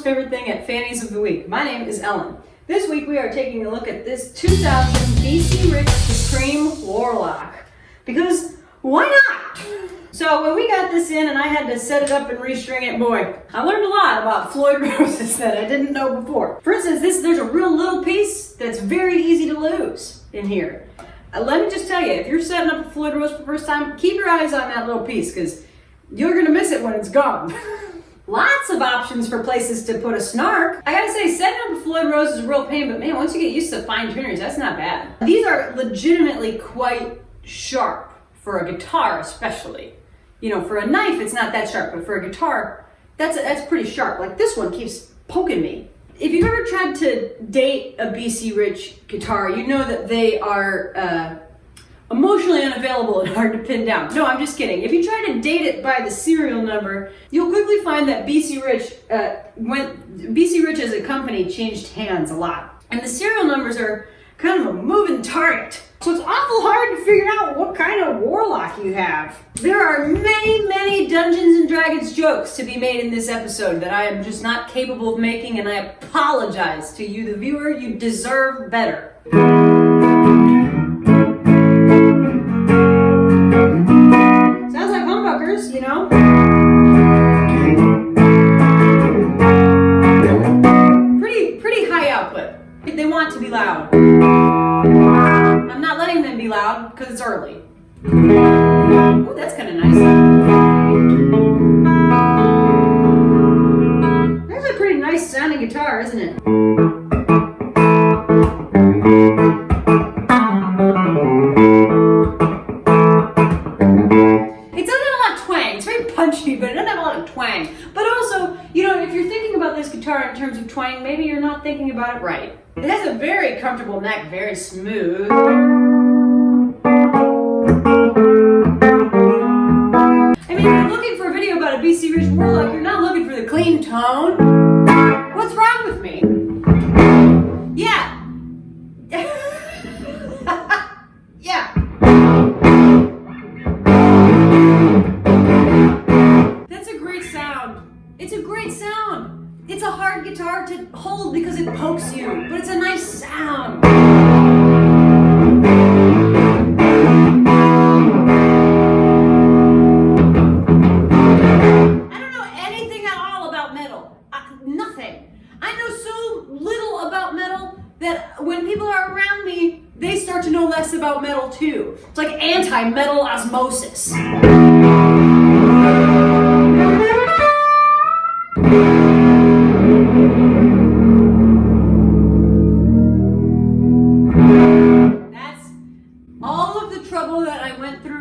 favorite thing at Fanny's of the Week. My name is Ellen. This week we are taking a look at this 2000 BC Rich Supreme Warlock. Because why not? So when we got this in and I had to set it up and restring it, boy, I learned a lot about Floyd Roses that I didn't know before. For instance, there's a real little piece that's very easy to lose in here. Let me just tell you, if you're setting up a Floyd Rose for the first time, keep your eyes on that little piece because you're gonna miss it when it's gone. Lots of options for places to put a snark. I gotta say, setting up a Floyd Rose is a real pain, but man, once you get used to fine tuners, that's not bad. These are legitimately quite sharp for a guitar, especially. You know, for a knife, it's not that sharp, but for a guitar, that's pretty sharp. Like this one keeps poking me. If you've ever tried to date a BC Rich guitar, you know that they are emotionally unavailable and hard to pin down. No, I'm just kidding. If you try to date it by the serial number, you'll quickly find that BC Rich as a company changed hands a lot. And the serial numbers are kind of a moving target. So it's awful hard to figure out what kind of warlock you have. There are many, many Dungeons and Dragons jokes to be made in this episode that I am just not capable of making, and I apologize to you, the viewer. You deserve better. Sounds like humbuckers, you know? Pretty high output. They want to be loud. I'm not letting them be loud because it's early. Ooh, that's kind of nice. That's a pretty nice sounding guitar, isn't it? It doesn't have a lot of twang. It's very punchy, but it doesn't have a lot of twang. But also, you know, if you're thinking about this guitar in terms of twang, maybe you're not thinking about it right. It has a very comfortable neck, very smooth. I mean, if you're looking for a video about a BC Rich Warlock, you're not looking for the clean tone. What's wrong with me? Yeah. Yeah. That's a great sound. It's a great sound. It's a hard guitar to hold because it pokes you, but it's a nice sound. I don't know anything at all about metal. Nothing. I know so little about metal that when people are around me, they start to know less about metal too. It's like anti-metal osmosis.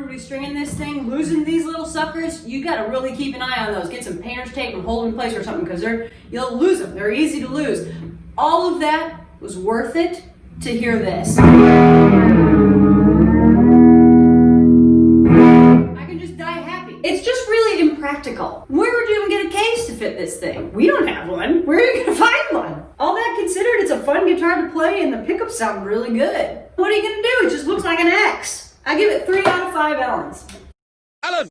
Restringing this thing, losing these little suckers, you gotta really keep an eye on those. Get some painter's tape and hold them in place or something because you'll lose them. They're easy to lose. All of that was worth it to hear this. I can just die happy. It's just really impractical. Where would you even get a case to fit this thing? We don't have one. Where are you gonna find one? All that considered, it's a fun guitar to play and the pickups sound really good. What are you gonna do? It just looks like an X. I give it 3 out of 5 Ellens. Ellen!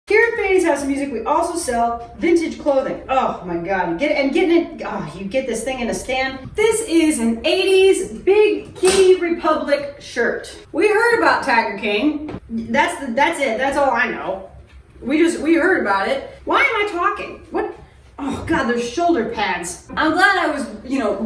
Here at Fanny's House of Music, we also sell vintage clothing. Oh my God, you get this thing in a stand. This is an 80s Big Kitty Republic shirt. We heard about Tiger King. That's it, that's all I know. We heard about it. Why am I talking? What? Oh God, there's shoulder pads. I'm glad I was,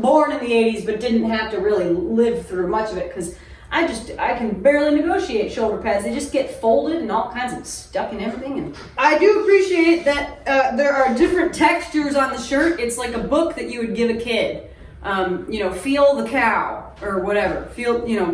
born in the 80s, but didn't have to really live through much of it because I can barely negotiate shoulder pads. They just get folded and all kinds of stuck in everything. And I do appreciate that there are different textures on the shirt. It's like a book that you would give a kid. Feel the cow or whatever. Do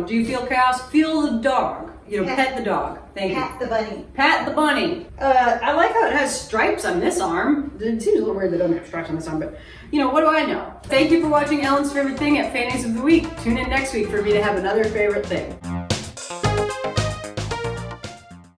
you feel cows? Feel the dog. Pet the dog. Thank you. Pat the bunny. Pat the bunny. I like how it has stripes on this arm. It seems a little weird they don't have stripes on this arm, but what do I know? Thank you for watching Ellen's Favorite Thing at Fanny's of the Week. Tune in next week for me to have another favorite thing.